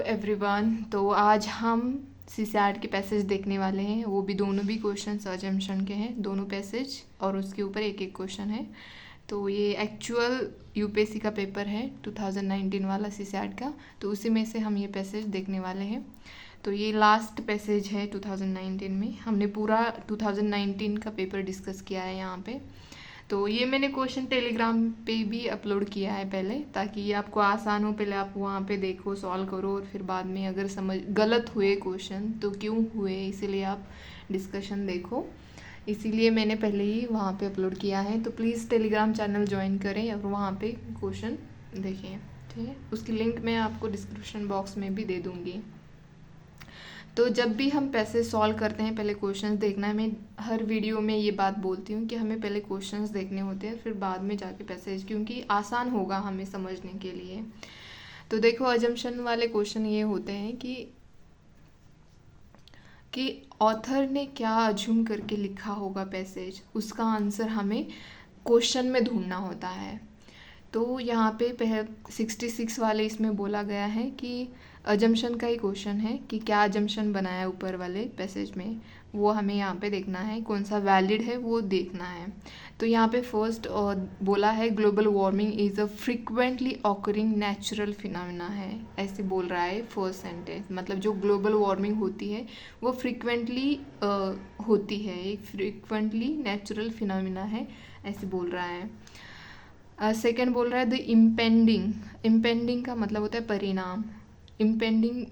Everyone. तो आज हम सीसैट के पैसेज देखने वाले हैं, वो भी दोनों भी क्वेश्चन अजम्पशन के हैं, दोनों पैसेज और उसके ऊपर एक एक क्वेश्चन है। तो ये एक्चुअल यूपीएससी का पेपर है 2019 वाला सीसैट का, तो उसी में से हम ये पैसेज देखने वाले हैं। तो ये लास्ट पैसेज है 2019 में, हमने पूरा 2019 का पेपर डिस्कस किया है यहाँ पे। तो ये मैंने क्वेश्चन टेलीग्राम पे भी अपलोड किया है पहले, ताकि ये आपको आसान हो, पहले आप वहाँ पे देखो, सॉल्व करो, और फिर बाद में अगर समझ गलत हुए क्वेश्चन तो क्यों हुए, इसीलिए आप डिस्कशन देखो। इसीलिए मैंने पहले ही वहाँ पे अपलोड किया है। तो प्लीज़ टेलीग्राम चैनल ज्वाइन करें और वहाँ पे क्वेश्चन देखें, ठीक है। उसकी लिंक मैं आपको डिस्क्रिप्शन बॉक्स में भी दे दूँगी। तो जब भी हम पैसेज सॉल्व करते हैं पहले क्वेश्चंस देखना है। मैं हर वीडियो में ये बात बोलती हूँ कि हमें पहले क्वेश्चंस देखने होते हैं, फिर बाद में जाके पैसेज, क्योंकि आसान होगा हमें समझने के लिए। तो देखो, अजम्पशन वाले क्वेश्चन ये होते हैं कि ऑथर ने क्या अज्यूम करके लिखा होगा पैसेज, उसका आंसर हमें क्वेश्चन में ढूंढना होता है। तो यहाँ पे 66 वाले इसमें बोला गया है कि अजम्पशन का ही क्वेश्चन है कि क्या अजम्पशन बनाया ऊपर वाले पैसेज में, वो हमें यहाँ पे देखना है, कौन सा वैलिड है वो देखना है। तो यहाँ पे फर्स्ट बोला है global warming is a frequently occurring natural phenomena है, ऐसे बोल रहा है फर्स्ट सेंटेंस। मतलब जो ग्लोबल वार्मिंग होती है वो फ्रिक्वेंटली होती है, एक फ्रिक्वेंटली नेचुरल फिनोमेना है, ऐसे बोल रहा है। सेकेंड बोल रहा है द इम्पेंडिंग का मतलब होता है परिणाम। Impending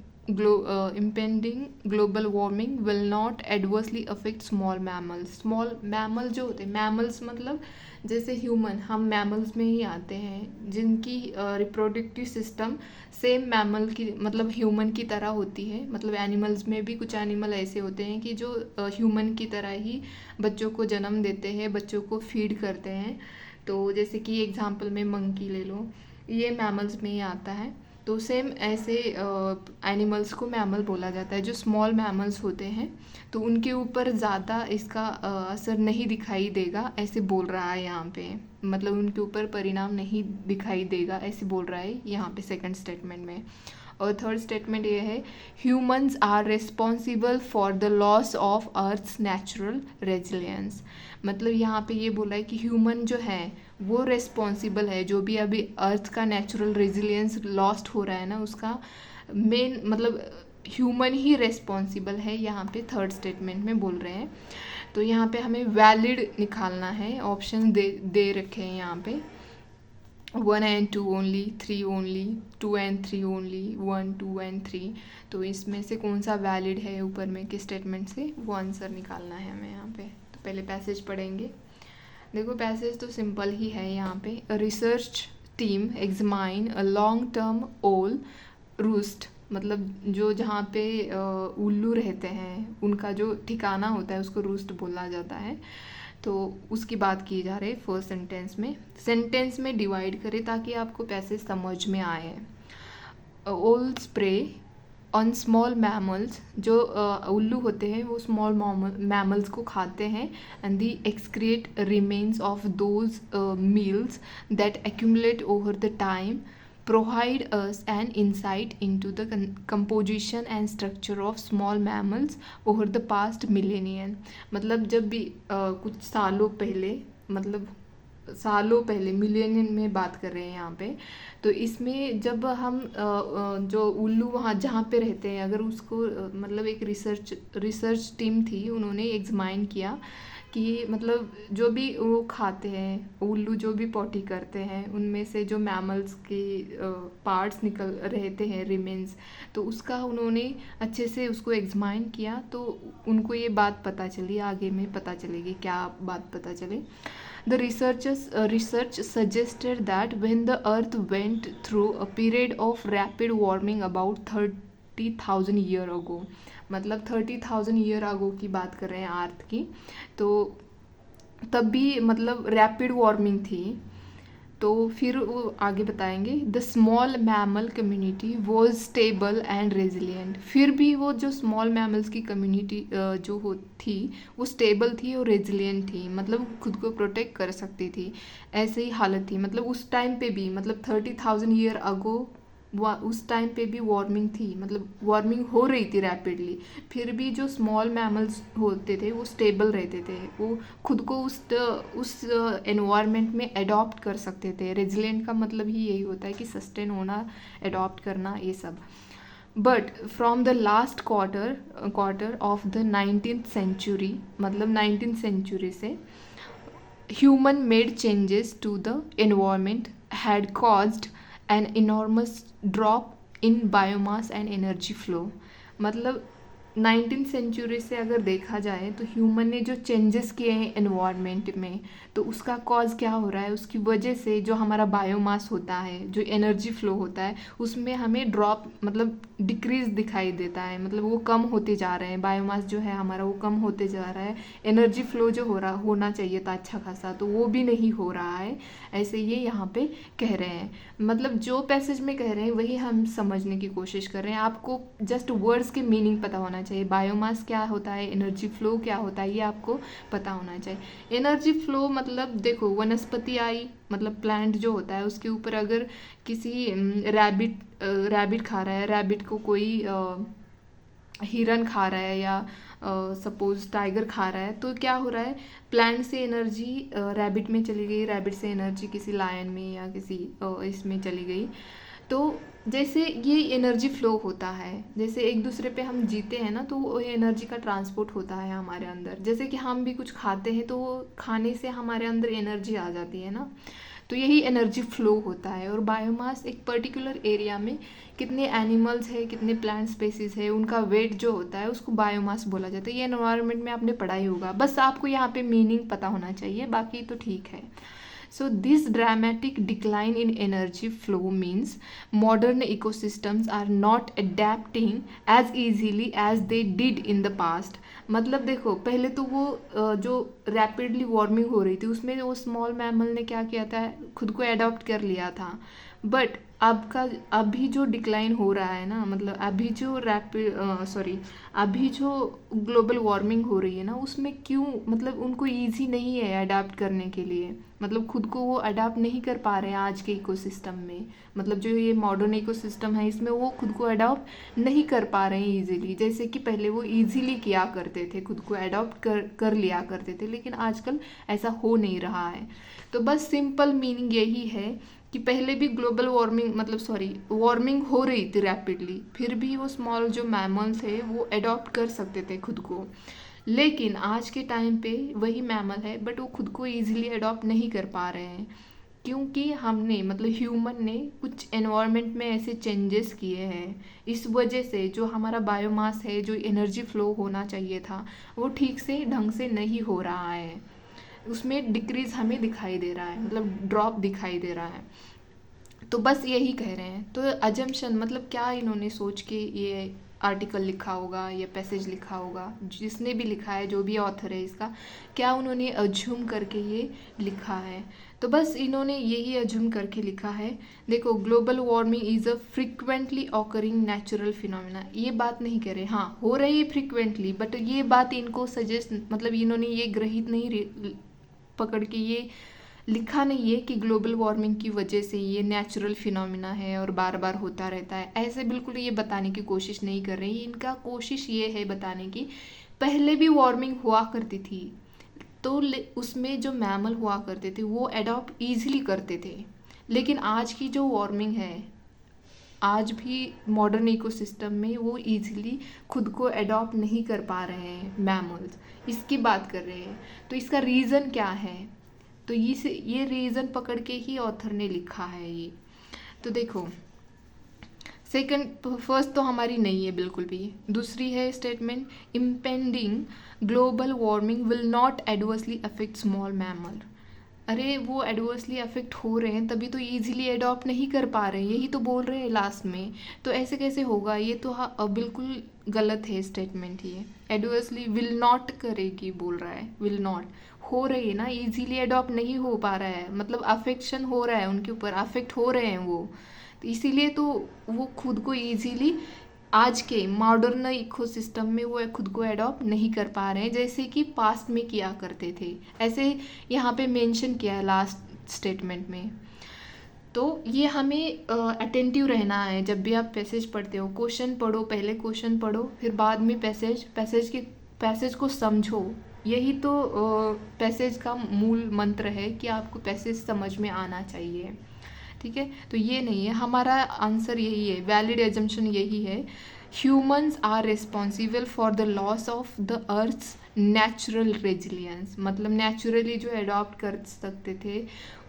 global warming will not adversely affect small mammals. Small mammal जो होते हैं, मैमल्स मतलब जैसे ह्यूमन, हम मैमल्स में ही आते हैं, जिनकी रिप्रोडक्टिव सिस्टम सेम मैमल की मतलब ह्यूमन की तरह होती है। मतलब एनिमल्स में भी कुछ एनिमल ऐसे होते हैं कि जो ह्यूमन की तरह ही बच्चों को जन्म देते हैं, बच्चों को फीड करते हैं। तो जैसे कि एग्जांपल में मंकी ले लो, ये मैमल्स में ही आता है। तो सेम ऐसे एनिमल्स को मैमल बोला जाता है। जो स्मॉल मैमल्स होते हैं तो उनके ऊपर ज़्यादा इसका असर नहीं दिखाई देगा, ऐसे बोल रहा है यहाँ पे। मतलब उनके ऊपर परिणाम नहीं दिखाई देगा, ऐसे बोल रहा है यहाँ पे सेकंड स्टेटमेंट में। और थर्ड स्टेटमेंट ये है humans are responsible for the loss of earth's natural resilience. मतलब यहाँ पे ये बोला है कि ह्यूमन जो है वो रिस्पॉन्सिबल है, जो भी अभी अर्थ का नेचुरल रेजिलियंस लॉस्ट हो रहा है ना, उसका मेन मतलब ह्यूमन ही रिस्पॉन्सिबल है, यहाँ पे थर्ड स्टेटमेंट में बोल रहे हैं। तो यहाँ पे हमें वैलिड निकालना है, ऑप्शन दे रखे हैं यहाँ पे 1 and 2 only, 3 only, 2 and 3 only, 1, 2 and 3। तो इसमें से कौन सा वैलिड है ऊपर में के स्टेटमेंट से, वो आंसर निकालना है हमें यहाँ पे। तो पहले पैसेज पढ़ेंगे। देखो पैसेज तो सिंपल ही है यहाँ पे। Research team examine a long term ओल रूस्ट, मतलब जो जहाँ पे उल्लू रहते हैं उनका जो ठिकाना होता है उसको रूस्ट बोला जाता है। तो उसकी बात की जा रही है फर्स्ट सेंटेंस में डिवाइड करें ताकि आपको पैसेज समझ में आए। ओल स्प्रे ऑन स्मॉल मैमल्स, जो उल्लू होते हैं वो स्मॉल मैमल्स को खाते हैं, and the excrete remains of those meals that accumulate over the time provide us an insight into the composition and structure of small mammals over the past millennium। मतलब जब भी कुछ सालों पहले, मतलब सालों पहले, मिलेनियम में बात कर रहे हैं यहाँ पे। तो इसमें जब हम जो उल्लू वहाँ जहाँ पे रहते हैं, अगर उसको मतलब एक रिसर्च टीम थी, उन्होंने एग्जामाइन किया कि मतलब जो भी वो खाते हैं, उल्लू जो भी पॉटी करते हैं, उनमें से जो मैमल्स के पार्ट्स निकल रहते हैं, रिमेन्स, तो उसका उन्होंने अच्छे से उसको एग्जामाइन किया। तो उनको ये बात पता चली, आगे में पता चलेगी क्या बात पता चले। The research suggested that when the Earth went through a period of rapid warming about 30,000 year ago, मतलब 30,000 ईयर अगो की बात कर रहे हैं अर्थ की, तो तब भी मतलब रैपिड वार्मिंग थी। तो फिर वो आगे बताएंगे the small mammal community was stable and resilient. फिर भी वो जो स्मॉल मैमल्स की कम्युनिटी जो हो थी वो स्टेबल थी और रेजिलियंट थी, मतलब खुद को प्रोटेक्ट कर सकती थी, ऐसे ही हालत थी। मतलब उस टाइम पे भी, मतलब 30,000 ईयर अगो उस टाइम पे भी वार्मिंग थी, मतलब वार्मिंग हो रही थी रैपिडली, फिर भी जो स्मॉल मैमल्स होते थे वो स्टेबल रहते थे, वो खुद को उस एनवायरनमेंट में अडॉप्ट कर सकते थे। रेजिलेंट का मतलब ही यही होता है कि सस्टेन होना, अडॉप्ट करना, ये सब। But from the last quarter of the 19th century, मतलब 19th सेंचुरी से human made changes to the environment had caused an enormous drop in biomass and energy flow। मतलब 19th सेंचुरी से अगर देखा जाए तो ह्यूमन ने जो चेंजेस किए हैं एनवायरनमेंट में, तो उसका कॉज क्या हो रहा है, उसकी वजह से जो हमारा बायोमास होता है, जो एनर्जी फ्लो होता है, उसमें हमें ड्रॉप मतलब डिक्रीज दिखाई देता है, मतलब वो कम होते जा रहे हैं, बायोमास जो है हमारा वो कम होते जा रहा है। एनर्जी फ्लो जो होना चाहिए था अच्छा खासा, तो वो भी नहीं हो रहा है, ऐसे ये यहाँ पे कह रहे हैं। मतलब जो पैसेज में कह रहे हैं वही हम समझने की कोशिश कर रहे हैं। आपको जस्ट वर्ड्स के मीनिंग पता होना चाहिए, बायोमास क्या होता है, एनर्जी फ्लो क्या होता है, ये आपको पता होना चाहिए। एनर्जी फ्लो मतलब देखो, वनस्पति आई, मतलब प्लांट जो होता है उसके ऊपर अगर किसी रैबिट खा रहा है, रैबिट को कोई हिरन खा रहा है, या सपोज टाइगर खा रहा है, तो क्या हो रहा है, प्लांट से एनर्जी रैबिट में चली गई, रैबिट से एनर्जी किसी लायन में या किसी इसमें चली गई। तो जैसे ये एनर्जी फ्लो होता है, जैसे एक दूसरे पे हम जीते हैं ना, तो वो एनर्जी का ट्रांसपोर्ट होता है हमारे अंदर। जैसे कि हम भी कुछ खाते हैं तो वो खाने से हमारे अंदर एनर्जी आ जाती है ना, तो यही एनर्जी फ्लो होता है। और बायोमास एक पर्टिकुलर एरिया में कितने एनिमल्स है, कितने प्लांट स्पेसीज है, उनका वेट जो होता है उसको बायोमास बोला जाता है। ये एनवायरनमेंट में आपने पढ़ा ही होगा, बस आपको यहाँ पे मीनिंग पता होना चाहिए, बाकी तो ठीक है। So this dramatic decline in energy flow means modern ecosystems are not adapting as easily as they did in the past। मतलब देखो, पहले तो वो जो रैपिडली वार्मिंग हो रही थी उसमें वो स्मॉल मैमल ने क्या किया था, खुद को अडॉप्ट कर लिया था। बट अभी जो डिक्लाइन हो रहा है ना, मतलब अभी जो ग्लोबल वार्मिंग हो रही है ना, उसमें क्यों, मतलब उनको ईजी नहीं है अडाप्ट करने के लिए, मतलब खुद को वो अडाप्ट नहीं कर पा रहे हैं आज के इकोसिस्टम में। मतलब जो ये मॉडर्न इकोसिस्टम है इसमें वो खुद को अडॉप्ट नहीं कर पा रहे हैं ईजिली, जैसे कि पहले वो ईजिली किया करते थे, खुद को अडॉप्ट कर लिया करते थे, लेकिन आजकल ऐसा हो नहीं रहा है। तो बस सिंपल मीनिंग यही है कि पहले भी ग्लोबल वार्मिंग हो रही थी रैपिडली, फिर भी वो स्मॉल जो मैमल्स थे वो अडॉप्ट कर सकते थे खुद को। लेकिन आज के टाइम पे वही मैमल है बट वो खुद को ईजिली अडॉप्ट नहीं कर पा रहे हैं, क्योंकि हमने मतलब ह्यूमन ने कुछ एनवायरनमेंट में ऐसे चेंजेस किए हैं। इस वजह से जो हमारा बायोमास है, जो एनर्जी फ्लो होना चाहिए था, वो ठीक से ढंग से नहीं हो रहा है, उसमें डिक्रीज हमें दिखाई दे रहा है, मतलब ड्रॉप दिखाई दे रहा है। तो बस यही कह रहे हैं। तो अजम्पशन मतलब क्या इन्होंने सोच के ये आर्टिकल लिखा होगा या पैसेज लिखा होगा, जिसने भी लिखा है, जो भी ऑथर है इसका, क्या उन्होंने अज्यूम करके ये लिखा है। तो बस इन्होंने यही अज्यूम करके लिखा है। देखो, global warming is a frequently occurring natural phenomena, ये बात नहीं कह रहे, हाँ हो रही है फ्रिक्वेंटली, बट ये बात इनको सजेस्ट, मतलब इन्होंने ये ग्रहित नहीं पकड़ के ये लिखा नहीं है कि ग्लोबल वार्मिंग की वजह से ये नेचुरल फिनोमिना है और बार बार होता रहता है, ऐसे बिल्कुल ये बताने की कोशिश नहीं कर रही। इनका कोशिश ये है बताने की पहले भी वार्मिंग हुआ करती थी, तो उसमें जो मैमल हुआ करते थे वो अडॉप्ट ईजिली करते थे, लेकिन आज की जो वार्मिंग है, आज भी मॉडर्न इकोसिस्टम में वो ईजिली खुद को अडॉप्ट नहीं कर पा रहे हैं मैमल्स, इसकी बात कर रहे हैं। तो इसका रीज़न क्या है, तो ये रीज़न पकड़ के ही ऑथर ने लिखा है ये। तो देखो, फर्स्ट तो हमारी नहीं है बिल्कुल भी। दूसरी है statement, impending global warming will not adversely affect small mammal. अरे वो एडवर्सली अफेक्ट हो रहे हैं तभी तो ईजिली अडॉप्ट नहीं कर पा रहे हैं, यही तो बोल रहे हैं लास्ट में। तो ऐसे कैसे होगा, ये तो बिल्कुल गलत है स्टेटमेंट। ये एडवर्सली विल नॉट करेगी बोल रहा है, विल नॉट हो रही है ना, इजीली अडॉप्ट नहीं हो पा रहा है, मतलब अफेक्शन हो रहा है उनके ऊपर, अफेक्ट हो रहे हैं वो, तो इसीलिए तो वो खुद को इजीली आज के मॉडर्न इकोसिस्टम में वो खुद को अडॉप्ट नहीं कर पा रहे हैं जैसे कि पास्ट में किया करते थे, ऐसे यहाँ पे मेंशन किया है लास्ट स्टेटमेंट में। तो ये हमें अटेंटिव रहना है जब भी आप पैसेज पढ़ते हो। क्वेश्चन पढ़ो, पहले क्वेश्चन पढ़ो, फिर बाद में पैसेज को समझो। यही तो पैसेज का मूल मंत्र है कि आपको पैसेज समझ में आना चाहिए। ठीक है, तो ये नहीं है, हमारा आंसर यही है, वैलिड एजम्पशन यही है। Humans are responsible for the loss of the earth's natural resilience, मतलब नेचुरली जो अडॉप्ट कर सकते थे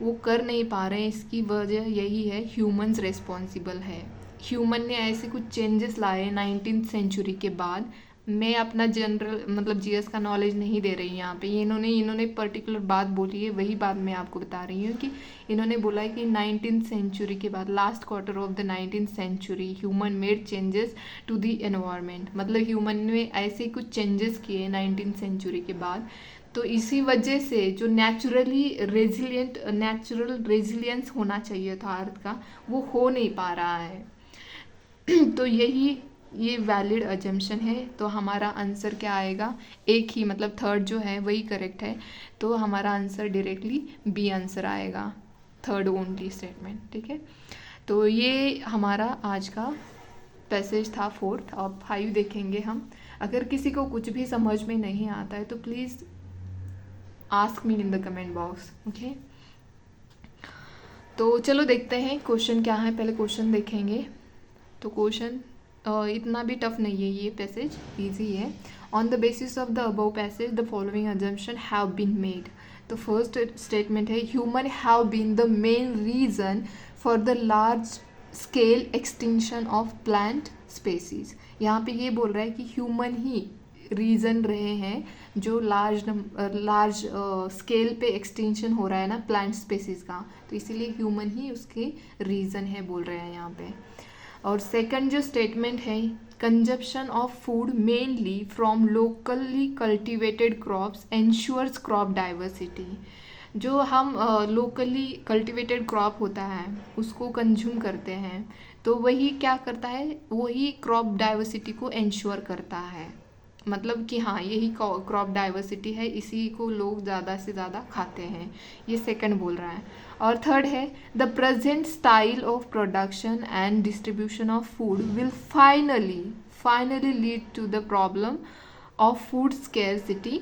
वो कर नहीं पा रहे हैं, इसकी वजह यही है, ह्यूमंस रिस्पॉन्सिबल है। ह्यूमन ने ऐसे कुछ चेंजेस लाए 19th सेंचुरी के बाद। मैं अपना जनरल मतलब जीएस का नॉलेज नहीं दे रही हूँ यहाँ पे, इन्होंने पर्टिकुलर बात बोली है, वही बात मैं आपको बता रही हूँ कि इन्होंने बोला है कि 19th सेंचुरी के बाद, last quarter of the 19th century human made changes to the environment, मतलब ह्यूमन ने ऐसे कुछ चेंजेस किए 19th सेंचुरी के बाद। तो इसी वजह से जो नेचुरल रेजिलियंस होना चाहिए था अर्थ का, वो हो नहीं पा रहा है। तो ये वैलिड अजम्पशन है। तो हमारा आंसर क्या आएगा, एक ही, मतलब थर्ड जो है वही करेक्ट है। तो हमारा आंसर डायरेक्टली बी आंसर आएगा, थर्ड ओनली स्टेटमेंट। ठीक है, तो ये हमारा आज का पैसेज था फोर्थ। अब 5 देखेंगे हम। अगर किसी को कुछ भी समझ में नहीं आता है तो please ask me in the comment box. Okay, तो चलो देखते हैं क्वेश्चन क्या है। पहले क्वेश्चन देखेंगे। तो क्वेश्चन इतना भी टफ नहीं है, ये पैसेज इजी है। On the basis of the above passage the following assumption have been made. तो फर्स्ट स्टेटमेंट है, human have been the main reason for the large scale extinction of plant species. यहाँ पे ये बोल रहा है कि ह्यूमन ही रीज़न रहे हैं जो लार्ज स्केल पे एक्सटेंशन हो रहा है ना प्लांट स्पेसीज का, तो इसीलिए ह्यूमन ही उसके रीज़न है बोल रहे हैं यहाँ पे। और सेकंड जो स्टेटमेंट है, consumption of food mainly from locally cultivated crops ensures crop diversity. जो हम लोकली कल्टिवेटेड क्रॉप होता है उसको कंज्यूम करते हैं, तो वही क्या करता है, वही क्रॉप डाइवर्सिटी को एंश्योर करता है। मतलब कि हाँ, यही क्रॉप डाइवर्सिटी है, इसी को लोग ज़्यादा से ज़्यादा खाते हैं, ये सेकंड बोल रहा है। और थर्ड है, the present style of production and distribution of food will finally lead to the problem of food scarcity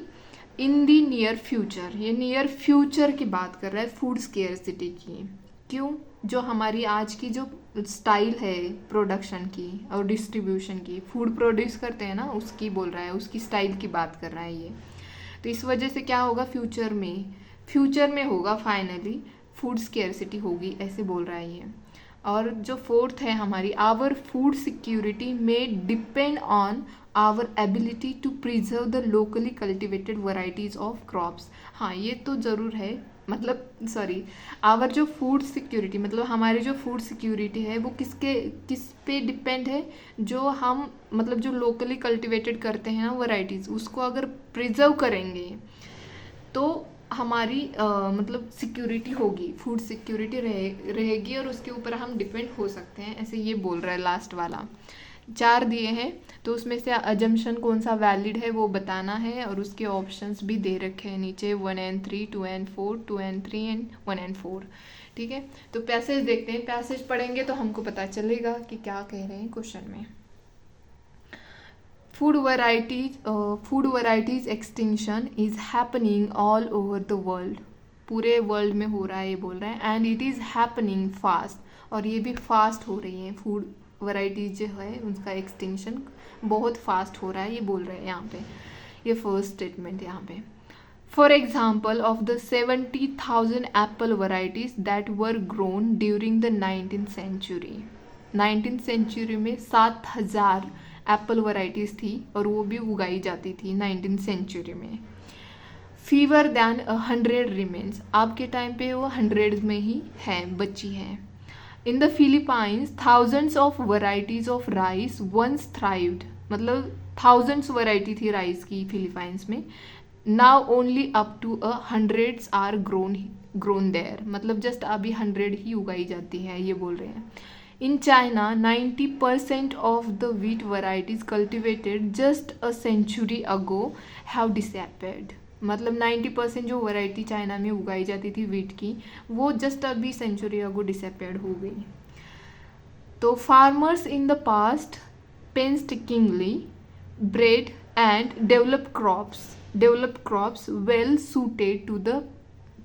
in the near future. ये नियर फ्यूचर की बात कर रहा है, फूड स्केर्सिटी की। क्यों, जो हमारी आज की जो स्टाइल है प्रोडक्शन की और डिस्ट्रीब्यूशन की, फूड प्रोड्यूस करते हैं ना, उसकी बोल रहा है, उसकी स्टाइल की बात कर रहा है ये। तो इस वजह से क्या होगा, फ्यूचर में होगा फाइनली फूड स्केर्सिटी होगी, ऐसे बोल रहा है ये। और जो फोर्थ है हमारी, our food security may depend on our ability to preserve the locally cultivated varieties of crops. हाँ, ये तो ज़रूर है, मतलब आवर जो फूड सिक्योरिटी, मतलब हमारी जो फूड सिक्योरिटी है वो किस पे डिपेंड है, जो हम मतलब जो लोकली कल्टिवेटेड करते हैं ना वैरायटीज़, उसको अगर प्रिजर्व करेंगे तो हमारी मतलब सिक्योरिटी होगी, फूड सिक्योरिटी रहेगी और उसके ऊपर हम डिपेंड हो सकते हैं, ऐसे ये बोल रहा है लास्ट वाला। 4 दिए हैं, तो उसमें से अजम्पशन कौन सा वैलिड है वो बताना है, और उसके ऑप्शंस भी दे रखे हैं नीचे, 1 and 3, 2 and 4, 2 and 3 and 1 and 4। ठीक है, तो पैसेज देखते हैं, पैसेज पढ़ेंगे तो हमको पता चलेगा कि क्या कह रहे हैं क्वेश्चन में। Food varieties extinction is happening all over the world. पूरे वर्ल्ड में हो रहा है ये बोल रहे हैं, and it is happening fast, और ये भी फास्ट हो रही हैं फूड वैराइटीज जो है उनका एक्सटिंक्शन बहुत फास्ट हो रहा है, ये बोल रहे हैं यहाँ पे। ये फर्स्ट स्टेटमेंट यहाँ पे, for example of the 70,000 apple varieties that were grown during the 19th century. 19th century में 7,000 एप्पल वैराइटीज़ थी और वो भी उगाई जाती थी 19th सेंचुरी में। फीवर दैन 100 रिमेन्स, आपके टाइम पे वो 100 में ही है, बची है। In the Philippines thousands of varieties of rice once thrived, मतलब थाउजेंड्स वैरायटी थी राइस की फिलीपाइंस में। Now only up to 100 are grown there, मतलब जस्ट अभी 100 ही उगाई जाती है, ये बोल रहे हैं। In China, 90% of the wheat varieties cultivated just a century ago have disappeared. मतलब 90% जो वैरायटी चाइना में उगाई जाती थी वीट की, वो जस्ट अभी सेंचुरी अगो डिसअपियर्ड हो गई। तो farmers in the past painstakingly bred and developed crops well suited to the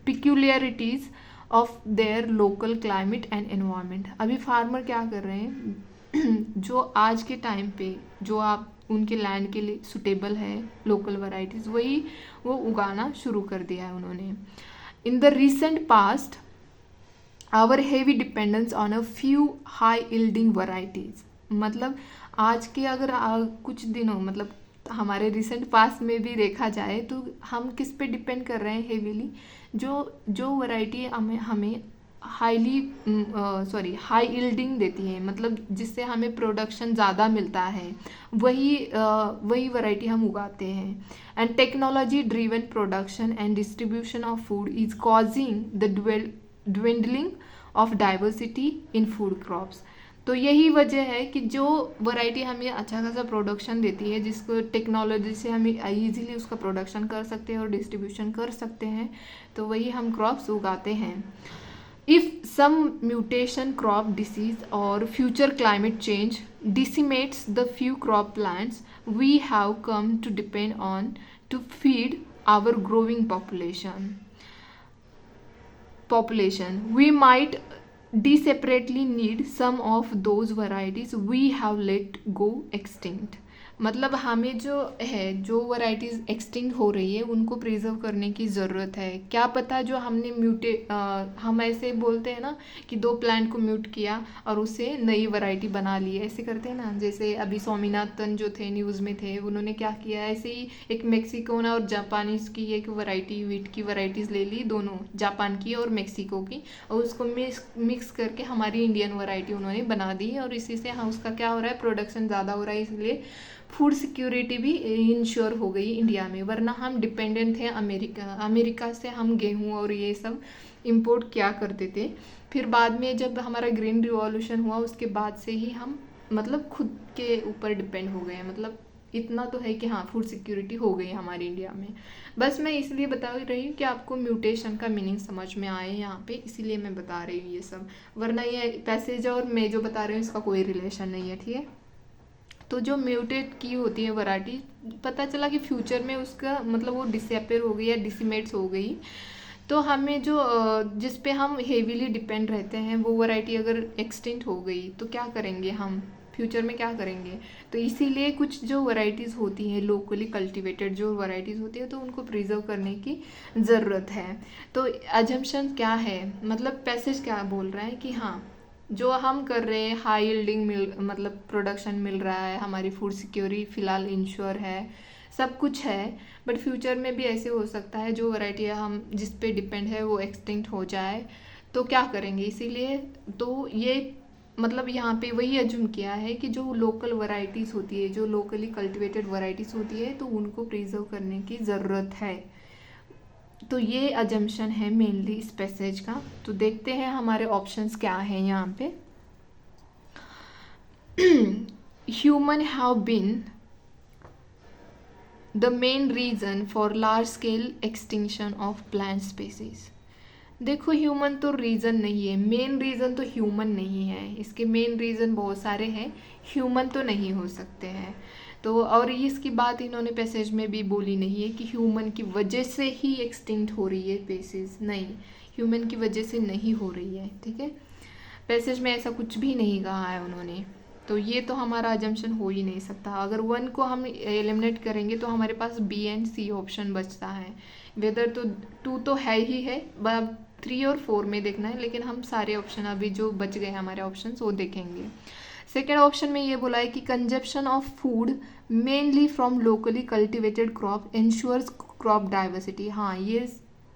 peculiarities of their local climate and environment। अभी फार्मर क्या कर रहे हैं जो आज के टाइम पे जो आप उनके लैंड के लिए सुटेबल है लोकल वैरायटीज, वही वो उगाना शुरू कर दिया है उन्होंने। In the recent past our heavy dependence on a few high yielding varieties, मतलब आज के अगर कुछ दिनों मतलब हमारे रिसेंट पास्ट में भी देखा जाए तो हम किस पे डिपेंड कर रहे हैं हेवीली, जो वैरायटी हमें हाई यील्डिंग देती है, मतलब जिससे हमें प्रोडक्शन ज़्यादा मिलता है, वही वैरायटी हम उगाते हैं। And technology driven production and distribution of food is causing the dwindling of diversity in food crops. तो यही वजह है कि जो वैरायटी हमें अच्छा खासा प्रोडक्शन देती है, जिसको टेक्नोलॉजी से हम ईजीली उसका प्रोडक्शन कर सकते हैं और डिस्ट्रीब्यूशन कर सकते हैं, तो वही हम क्रॉप्स उगाते हैं। If some mutation, crop disease और future climate change decimates the few crop plants we have come to depend on to feed our growing population, we might desperately need some of those varieties we have let go extinct। मतलब हमें जो varieties extinct हो रही है उनको preserve करने की ज़रूरत है। क्या पता जो हमने हम ऐसे बोलते हैं ना कि दो प्लांट को म्यूट किया और उससे नई वैरायटी बना ली, ऐसे करते हैं ना। जैसे अभी स्वामीनाथन जो थे न्यूज़ में थे, उन्होंने क्या किया, ऐसे ही एक मेक्सिकोन और जापानीज़ की एक वैरायटी वीट की वैरायटीज़ ले ली, दोनों जापान की और मेक्सिको की, और उसको मिक्स करके हमारी इंडियन वैरायटी उन्होंने बना दी। और इसी से हाँ उसका क्या हो रहा है, प्रोडक्शन ज़्यादा हो रहा है, इसलिए फूड सिक्योरिटी भी इंश्योर हो गई इंडिया में। वरना हम डिपेंडेंट थे अमेरिका से, हम गेहूं और ये सब इंपोर्ट किया करते थे। फिर बाद में जब हमारा ग्रीन रिवॉल्यूशन हुआ उसके बाद से ही हम मतलब खुद के ऊपर डिपेंड हो गए हैं। मतलब इतना तो है कि हाँ फूड सिक्योरिटी हो गई हमारी इंडिया में। बस मैं इसलिए बता रही हूँ कि आपको म्यूटेशन का मीनिंग समझ में आए यहाँ पे, इसीलिए मैं बता रही हूँ ये सब। वरना ये पैसेज और मैं जो बता रही हूँ इसका कोई रिलेशन नहीं है, ठीक है। तो जो म्यूटेट की होती है वैरायटी, पता चला कि फ्यूचर में उसका मतलब वो डिसअपियर हो गई या डिसिमेट्स हो गई, तो हमें जो जिस पे हम हेवीली डिपेंड रहते हैं वो वैरायटी अगर एक्सटिंक्ट हो गई तो क्या करेंगे हम, फ्यूचर में क्या करेंगे। तो इसीलिए कुछ जो वैरायटीज़ होती हैं लोकली कल्टिवेटेड जो वैरायटीज़ होती है, तो उनको प्रिजर्व करने की ज़रूरत है। तो अजम्पशन क्या है, मतलब पैसेज क्या बोल रहा है कि हाँ जो हम कर रहे हैं हाई यील्डिंग मतलब प्रोडक्शन मिल रहा है, हमारी फूड सिक्योरिटी फ़िलहाल इंश्योर है, सब कुछ है, बट फ्यूचर में भी ऐसे हो सकता है जो वैरायटी हम जिस पे डिपेंड है वो एक्सटिंक्ट हो जाए, तो क्या करेंगे। इसीलिए तो ये मतलब यहाँ पे वही अज्यूम किया है कि जो लोकल वैरायटीज़ होती है, जो लोकली कल्टिवेटेड वैरायटीज़ होती है, तो उनको प्रिजर्व करने की ज़रूरत है। तो ये अजम्पशन है मेनली इस पैसेज का। तो देखते हैं हमारे ऑप्शंस क्या हैं यहाँ पे। Human have been the main reason for large scale extinction of plant species. देखो ह्यूमन तो रीज़न नहीं है, मेन रीज़न तो ह्यूमन नहीं है, इसके मेन रीज़न बहुत सारे हैं, ह्यूमन तो नहीं हो सकते हैं। तो और इसकी बात इन्होंने पैसेज में भी बोली नहीं है कि ह्यूमन की वजह से ही एक्सटिंक्ट हो रही है स्पीसीज, नहीं, ह्यूमन की वजह से नहीं हो रही है, ठीक है। पैसेज में ऐसा कुछ भी नहीं कहा है उन्होंने, तो ये तो हमारा अजम्पशन हो ही नहीं सकता। अगर 1 को हम एलिमिनेट करेंगे तो हमारे पास बी एंड सी ऑप्शन बचता है। वेदर तो 2 तो है ही है, 3 और 4 में देखना है, लेकिन हम सारे ऑप्शन अभी जो बच गए हमारे ऑप्शन वो देखेंगे। सेकेंड ऑप्शन में ये बोला है कि consumption of food mainly from locally cultivated crop ensures crop diversity. हाँ ये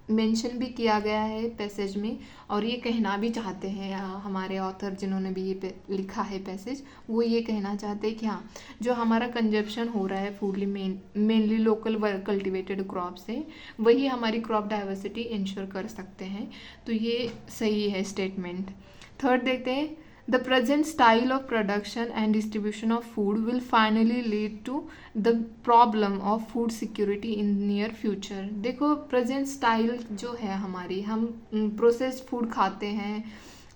मेंशन भी किया गया है पैसेज में, और ये कहना भी चाहते हैं हमारे ऑथर जिन्होंने भी ये लिखा है पैसेज, वो ये कहना चाहते हैं कि हाँ जो हमारा कंजप्शन हो रहा है food mainly local cultivated crop से, वही हमारी क्रॉप डाइवर्सिटी इंश्योर कर सकते हैं। तो ये सही है स्टेटमेंट। थर्ड देखते हैं, The present style of production and distribution of food will finally lead to the problem of food security in near future. देखो प्रेजेंट स्टाइल जो है हमारी, हम प्रोसेस्ड फूड खाते हैं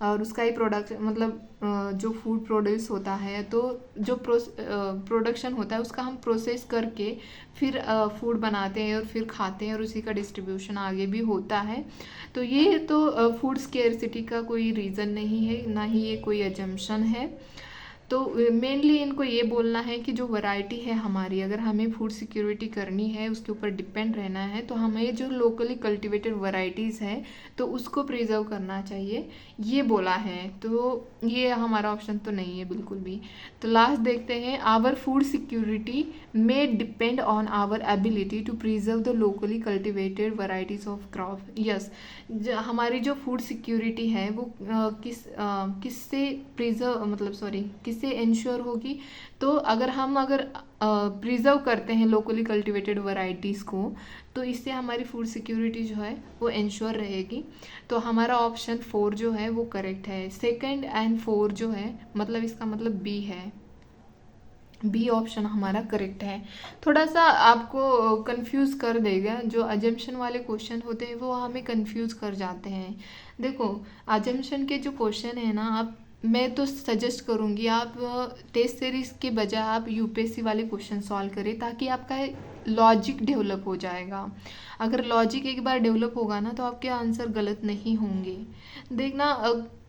और उसका ही प्रोडक्ट मतलब जो फूड प्रोड्यूस होता है, तो जो प्रोडक्शन होता है उसका हम प्रोसेस करके फिर फूड बनाते हैं और फिर खाते हैं और उसी का डिस्ट्रीब्यूशन आगे भी होता है। तो ये तो फूड स्केर्सिटी का कोई रीज़न नहीं है, ना ही ये कोई अजम्पशन है। तो मेनली इनको ये बोलना है कि जो वैरायटी है हमारी, अगर हमें फूड सिक्योरिटी करनी है, उसके ऊपर डिपेंड रहना है, तो हमें जो लोकली कल्टिवेटेड वैरायटीज़ है तो उसको प्रिजर्व करना चाहिए, ये बोला है। तो ये हमारा ऑप्शन तो नहीं है बिल्कुल भी। तो लास्ट देखते हैं, our food security may depend on our ability to preserve the locally cultivated varieties of crop. Yes, हमारी जो फूड सिक्योरिटी है वो किससे प्रिजर्व मतलब किससे इंश्योर होगी? तो अगर प्रिजर्व करते हैं लोकली कल्टिवेटेड वैरायटीज़ को, तो इससे हमारी फूड सिक्योरिटी जो है वो इंश्योर रहेगी। तो हमारा ऑप्शन 4 जो है वो करेक्ट है। सेकंड एंड 4 जो है मतलब इसका मतलब बी है, बी ऑप्शन हमारा करेक्ट है। थोड़ा सा आपको कंफ्यूज कर देगा, जो अजम्पशन वाले क्वेश्चन होते हैं वो हमें कंफ्यूज कर जाते हैं। देखो अजम्पशन के जो क्वेश्चन है ना, मैं तो सजेस्ट करूँगी आप टेस्ट सीरीज़ के बजाय आप यूपीएससी वाले क्वेश्चन सॉल्व करें, ताकि आपका लॉजिक डेवलप हो जाएगा। अगर लॉजिक एक बार डेवलप होगा ना तो आपके आंसर गलत नहीं होंगे। देखना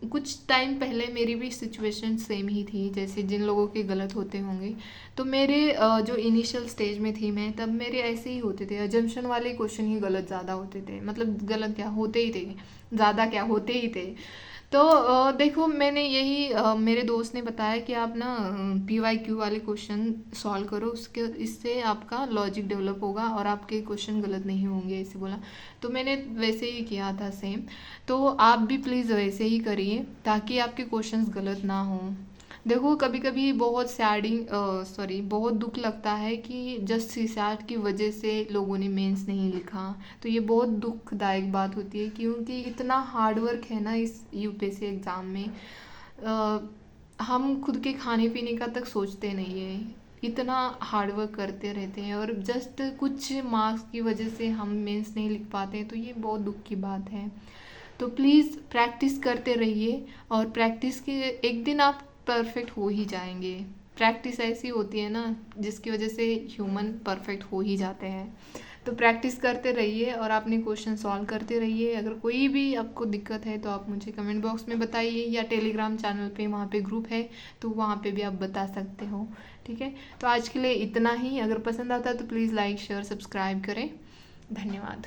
कुछ टाइम पहले मेरी भी सिचुएशन सेम ही थी जैसे जिन लोगों के गलत होते होंगे। तो मेरे जो इनिशियल स्टेज में थी मैं, तब मेरे ऐसे ही होते थे, अजम्पशन वाले क्वेश्चन ही गलत ज़्यादा होते थे, मतलब गलत क्या होते ही थे, ज़्यादा क्या होते ही थे। तो देखो मैंने यही मेरे दोस्त ने बताया कि आप ना PYQ वाले क्वेश्चन सॉल्व करो, उसके इससे आपका लॉजिक डेवलप होगा और आपके क्वेश्चन गलत नहीं होंगे, ऐसे बोला। तो मैंने वैसे ही किया था सेम। तो आप भी प्लीज़ वैसे ही करिए ताकि आपके क्वेश्चंस गलत ना हों। देखो कभी कभी बहुत दुख लगता है कि जस्ट सीसैट की वजह से लोगों ने मेंस नहीं लिखा। तो ये बहुत दुखदायक बात होती है, क्योंकि इतना हार्ड वर्क है ना इस यूपीएससी एग्ज़ाम में। हम खुद के खाने पीने का तक सोचते नहीं है, इतना हार्ड वर्क करते रहते हैं और जस्ट कुछ मार्क्स की वजह से हम मेंस नहीं लिख पाते हैं। तो ये बहुत दुख की बात है। तो प्लीज़ प्रैक्टिस करते रहिए और प्रैक्टिस के एक दिन आप परफेक्ट हो ही जाएंगे। प्रैक्टिस ऐसी होती है ना जिसकी वजह से ह्यूमन परफेक्ट हो ही जाते हैं। तो प्रैक्टिस करते रहिए और अपने क्वेश्चन सॉल्व करते रहिए। अगर कोई भी आपको दिक्कत है तो आप मुझे कमेंट बॉक्स में बताइए, या टेलीग्राम चैनल पे वहाँ पे ग्रुप है तो वहाँ पे भी आप बता सकते हो। ठीक है, तो आज के लिए इतना ही। अगर पसंद आता है तो प्लीज़ लाइक शेयर सब्सक्राइब करें। धन्यवाद।